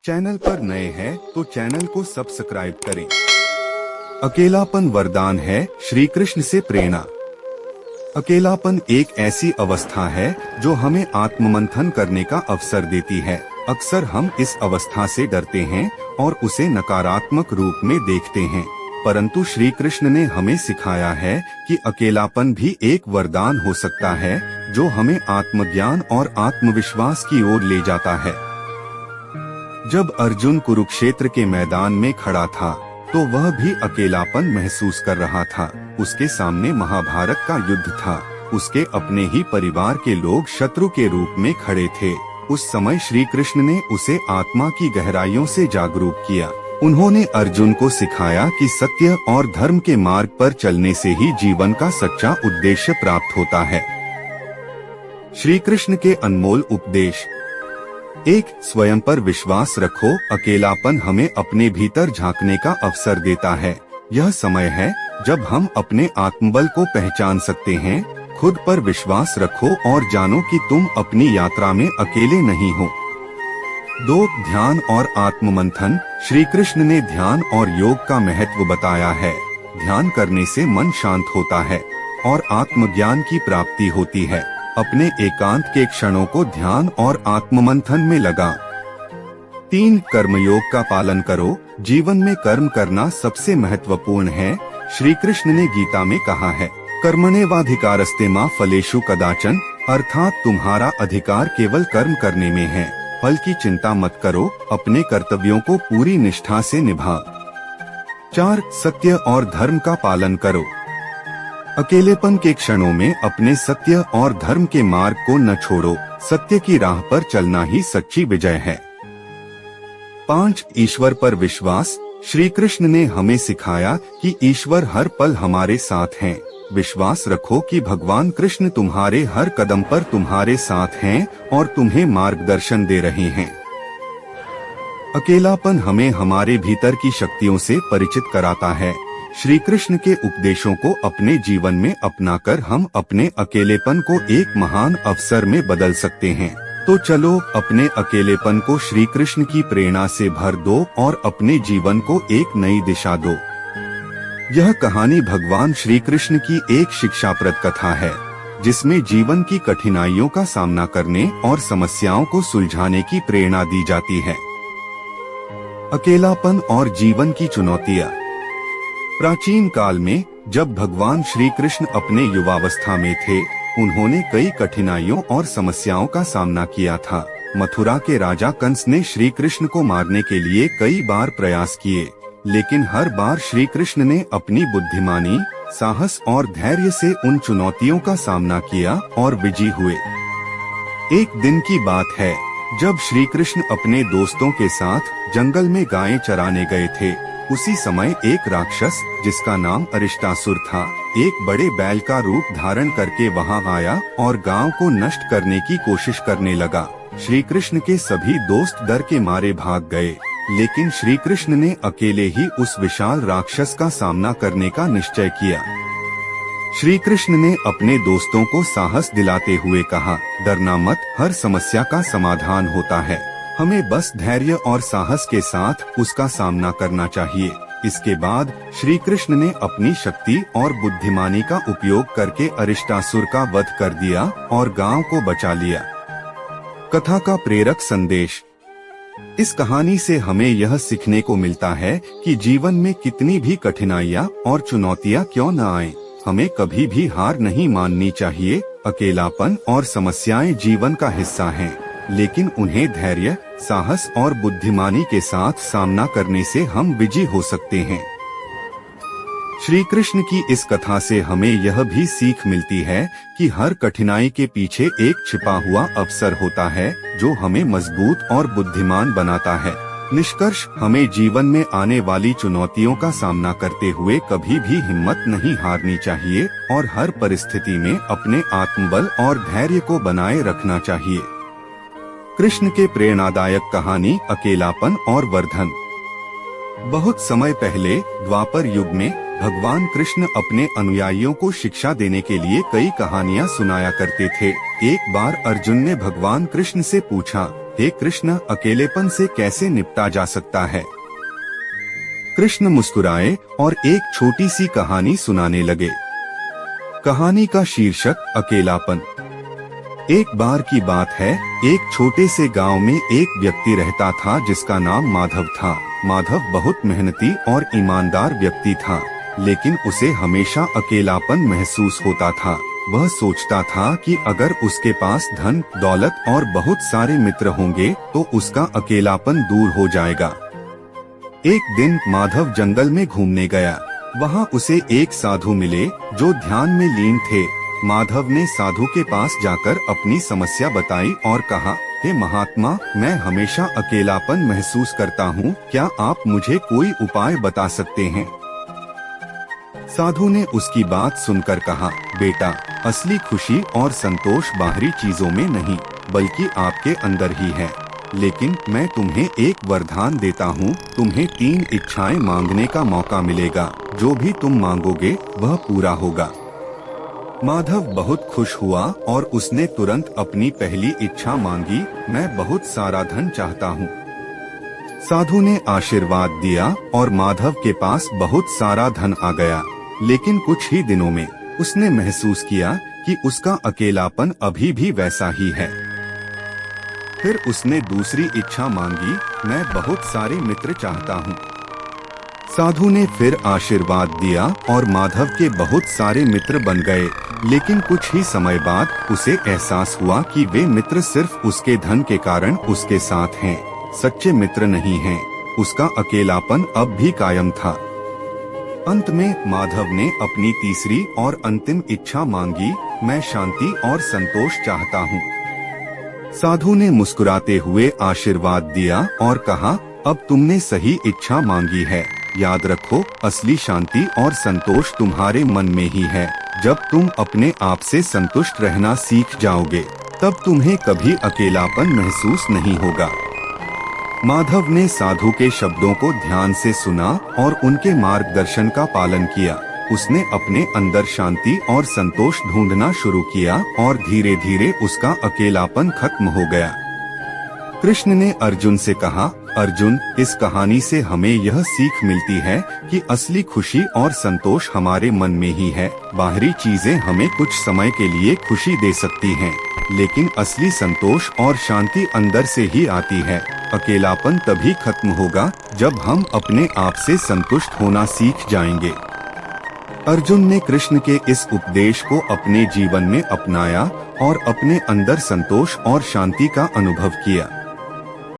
Channel पर नए हैं तो चैनल को सब्सक्राइब करें। अकेलापन वरदान है, श्री कृष्ण से प्रेरणा। अकेलापन एक ऐसी अवस्था है जो हमें आत्ममंथन करने का अवसर देती है। अक्सर हम इस अवस्था से डरते हैं और उसे नकारात्मक रूप में देखते हैं, परंतु श्री कृष्ण ने हमें सिखाया है कि अकेलापन भी एक वरदान हो सकता है जो हमें आत्मज्ञान और आत्मविश्वास की ओर ले जाता है। जब अर्जुन कुरुक्षेत्र के मैदान में खड़ा था तो वह भी अकेलापन महसूस कर रहा था। उसके सामने महाभारत का युद्ध था। उसके अपने ही परिवार के लोग शत्रु के रूप में खड़े थे। उस समय श्री कृष्ण ने उसे आत्मा की गहराइयों से जागरूक किया। उन्होंने अर्जुन को सिखाया कि सत्य और धर्म के मार्ग पर चलने से ही जीवन का सच्चा उद्देश्य प्राप्त होता है। श्री कृष्ण के अनमोल उपदेश। 1. स्वयं पर विश्वास रखो। अकेलापन हमें अपने भीतर झांकने का अवसर देता है। यह समय है जब हम अपने आत्मबल को पहचान सकते हैं। खुद पर विश्वास रखो और जानो कि तुम अपनी यात्रा में अकेले नहीं हो। 2. ध्यान और आत्ममंथन। श्री कृष्ण ने ध्यान और योग का महत्व बताया है। ध्यान करने से मन शांत होता है और आत्मज्ञान की प्राप्ति होती है। अपने एकांत के क्षणों को ध्यान और आत्ममंथन में लगा। 3. कर्मयोग का पालन करो। जीवन में कर्म करना सबसे महत्वपूर्ण है। श्री कृष्ण ने गीता में कहा है, कर्मण्येवाधिकारस्ते मा फलेषु कदाचन, अर्थात तुम्हारा अधिकार केवल कर्म करने में है। फल की चिंता मत करो, अपने कर्तव्यों को पूरी निष्ठा से निभा। 4. सत्य और धर्म का पालन करो। अकेलेपन के क्षणों में अपने सत्य और धर्म के मार्ग को न छोड़ो। सत्य की राह पर चलना ही सच्ची विजय है। 5. ईश्वर पर विश्वास। श्री कृष्ण ने हमें सिखाया कि ईश्वर हर पल हमारे साथ हैं। विश्वास रखो कि भगवान कृष्ण तुम्हारे हर कदम पर तुम्हारे साथ हैं और तुम्हें मार्गदर्शन दे रहे हैं। अकेलापन हमें हमारे भीतर की शक्तियों से परिचित कराता है। श्री कृष्ण के उपदेशों को अपने जीवन में अपनाकर हम अपने अकेलेपन को एक महान अवसर में बदल सकते हैं। तो चलो अपने अकेलेपन को श्री कृष्ण की प्रेरणा से भर दो और अपने जीवन को एक नई दिशा दो। यह कहानी भगवान श्री कृष्ण की एक शिक्षाप्रद कथा है, जिसमें जीवन की कठिनाइयों का सामना करने और समस्याओं को सुलझाने की प्रेरणा दी जाती है। अकेलापन और जीवन की चुनौतियाँ। प्राचीन काल में जब भगवान श्री कृष्ण अपने युवावस्था में थे, उन्होंने कई कठिनाइयों और समस्याओं का सामना किया था। मथुरा के राजा कंस ने श्री कृष्ण को मारने के लिए कई बार प्रयास किए, लेकिन हर बार श्री कृष्ण ने अपनी बुद्धिमानी, साहस और धैर्य से उन चुनौतियों का सामना किया और विजयी हुए। एक दिन की बात है, जब श्री कृष्ण अपने दोस्तों के साथ जंगल में गायें चराने गए थे। उसी समय एक राक्षस, जिसका नाम अरिष्टासुर था, एक बड़े बैल का रूप धारण करके वहां आया और गांव को नष्ट करने की कोशिश करने लगा। श्री कृष्ण के सभी दोस्त डर के मारे भाग गए, लेकिन श्री कृष्ण ने अकेले ही उस विशाल राक्षस का सामना करने का निश्चय किया। श्री कृष्ण ने अपने दोस्तों को साहस दिलाते हुए कहा, डरना मत, हर समस्या का समाधान होता है। हमें बस धैर्य और साहस के साथ उसका सामना करना चाहिए। इसके बाद श्री कृष्ण ने अपनी शक्ति और बुद्धिमानी का उपयोग करके अरिष्टासुर का वध कर दिया और गांव को बचा लिया। कथा का प्रेरक संदेश। इस कहानी से हमें यह सीखने को मिलता है कि जीवन में कितनी भी कठिनाइयाँ और चुनौतियाँ क्यों न आएं, हमें कभी भी हार नहीं माननी चाहिए। अकेलापन और समस्याएं जीवन का हिस्सा हैं, लेकिन उन्हें धैर्य, साहस और बुद्धिमानी के साथ सामना करने से हम विजयी हो सकते हैं। श्री कृष्ण की इस कथा से हमें यह भी सीख मिलती है कि हर कठिनाई के पीछे एक छिपा हुआ अवसर होता है जो हमें मजबूत और बुद्धिमान बनाता है। निष्कर्ष, हमें जीवन में आने वाली चुनौतियों का सामना करते हुए कभी भी हिम्मत नहीं हारनी चाहिए और हर परिस्थिति में अपने आत्मबल और धैर्य को बनाए रखना चाहिए। कृष्ण के प्रेरणादायक कहानी, अकेलापन और वर्धन। बहुत समय पहले द्वापर युग में भगवान कृष्ण अपने अनुयायियों को शिक्षा देने के लिए कई कहानियां सुनाया करते थे। एक बार अर्जुन ने भगवान कृष्ण से पूछा, हे कृष्ण, अकेलेपन से कैसे निपटा जा सकता है? कृष्ण मुस्कुराए और एक छोटी सी कहानी सुनाने लगे। कहानी का शीर्षक अकेलापन। एक बार की बात है, एक छोटे से गांव में एक व्यक्ति रहता था जिसका नाम माधव था। माधव बहुत मेहनती और ईमानदार व्यक्ति था, लेकिन उसे हमेशा अकेलापन महसूस होता था। वह सोचता था कि अगर उसके पास धन, दौलत और बहुत सारे मित्र होंगे तो उसका अकेलापन दूर हो जाएगा। एक दिन माधव जंगल में घूमने गया। वहाँ उसे एक साधु मिले जो ध्यान में लीन थे। माधव ने साधु के पास जाकर अपनी समस्या बताई और कहा, हे महात्मा, मैं हमेशा अकेलापन महसूस करता हूँ, क्या आप मुझे कोई उपाय बता सकते हैं? साधु ने उसकी बात सुनकर कहा, बेटा, असली खुशी और संतोष बाहरी चीजों में नहीं बल्कि आपके अंदर ही है। लेकिन मैं तुम्हें एक वरदान देता हूँ, तुम्हें 3 इच्छाएं मांगने का मौका मिलेगा। जो भी तुम मांगोगे वह पूरा होगा। माधव बहुत खुश हुआ और उसने तुरंत अपनी पहली इच्छा मांगी, मैं बहुत सारा धन चाहता हूँ। साधु ने आशीर्वाद दिया और माधव के पास बहुत सारा धन आ गया। लेकिन कुछ ही दिनों में उसने महसूस किया कि उसका अकेलापन अभी भी वैसा ही है। फिर उसने दूसरी इच्छा मांगी, मैं बहुत सारे मित्र चाहता हूँ। साधु ने फिर आशीर्वाद दिया और माधव के बहुत सारे मित्र बन गए। लेकिन कुछ ही समय बाद उसे एहसास हुआ कि वे मित्र सिर्फ उसके धन के कारण उसके साथ हैं, सच्चे मित्र नहीं हैं। उसका अकेलापन अब भी कायम था। अंत में माधव ने अपनी तीसरी और अंतिम इच्छा मांगी, मैं शांति और संतोष चाहता हूँ। साधु ने मुस्कुराते हुए आशीर्वाद दिया और कहा, अब तुमने सही इच्छा मांगी है। याद रखो, असली शांति और संतोष तुम्हारे मन में ही है। जब तुम अपने आप से संतुष्ट रहना सीख जाओगे, तब तुम्हें कभी अकेलापन महसूस नहीं होगा। माधव ने साधु के शब्दों को ध्यान से सुना और उनके मार्गदर्शन का पालन किया। उसने अपने अंदर शांति और संतोष ढूंढना शुरू किया और धीरे धीरे उसका अकेलापन खत्म हो गया। कृष्ण ने अर्जुन से कहा, अर्जुन, इस कहानी से हमें यह सीख मिलती है कि असली खुशी और संतोष हमारे मन में ही है। बाहरी चीजें हमें कुछ समय के लिए खुशी दे सकती हैं, लेकिन असली संतोष और शांति अंदर से ही आती है। अकेलापन तभी खत्म होगा जब हम अपने आप से संतुष्ट होना सीख जाएंगे। अर्जुन ने कृष्ण के इस उपदेश को अपने जीवन में अपनाया और अपने अंदर संतोष और शांति का अनुभव किया।